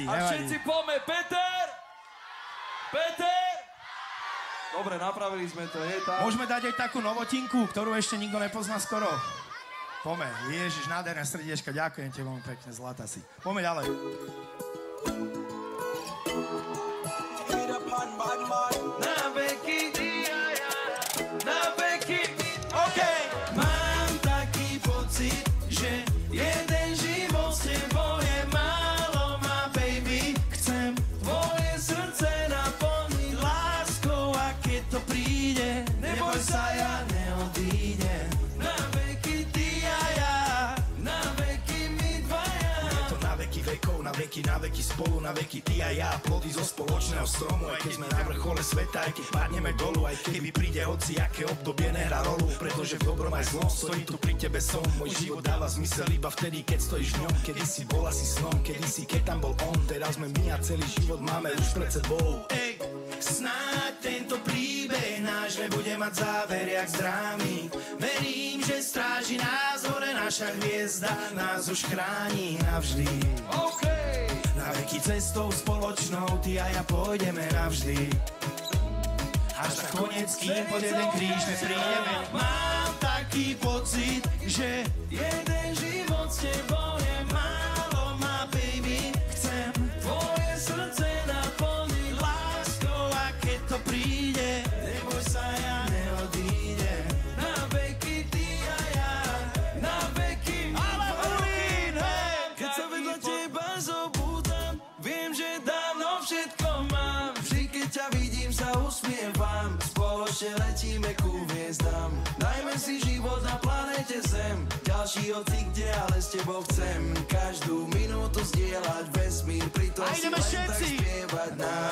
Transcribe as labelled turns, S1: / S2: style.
S1: A všetci poďme, Peter! Peter! Dobre, napravili sme to, je tak.
S2: Môžeme dať aj takú novotinku, ktorú ešte nikto nepozná skoro. Poďme, Ježiš, nádherné srdiečka, ďakujem ti veľmi pekne, zlatá si. Poďme ďalej.
S1: Na veky, na veky.
S2: OK!
S1: Mám taký pocit, že jeden život s tebou je málo, má baby. Chcem tvoje srdce naplniť láskou a keď to príde, neboj sa, ja neodídem. Na veky ty a ja, na veky my dvaja.
S2: Je to na veky vekov, na veky spolu, na veky ty a ja. Plody zo spoločného stromu, aj keď sme na vrchole sveta, aj keď padneme dolu, aj keby príde hoci, aké obdobie nehrá rolu, pretože v dobrom aj zlom stojí tu pri tebe som. Môj život dáva zmysel iba vtedy, keď stojíš v ňom. Kedy si bol asi snom, kedy si, keď tam bol on. Teraz sme my a celý život máme už pred sebou. Ej, snáď tento príbeh náš nebude mať záver jak z drámy. Verím, že stráži nás hore naša hviezda, nás už chráni navždy.
S1: Okay.
S2: Na veky cestou spoločnou ty a ja pôjdeme navždy. Až na koniec, kým pod jeden kríž neprídeme. Mám taký pocit, že
S1: jeden život s tebou je málo, má baby. Chcem tvoje srdce naplniť láskou a keď to príde, neboj sa, ja neodídem. Na veky ty a ja, na veky my dvaja. Keď sa vedľa teba zobúdam, viem, že dávno všetko mám. Vždy, keď ťa vidím, sa usmievam. Spoločne letíme ku hviezdam. Dajme si život na planéte Zem. Ďalší hoci kde, ale s tebou chcem každú minútu zdieľať vesmír. Pritom si len tak spievať na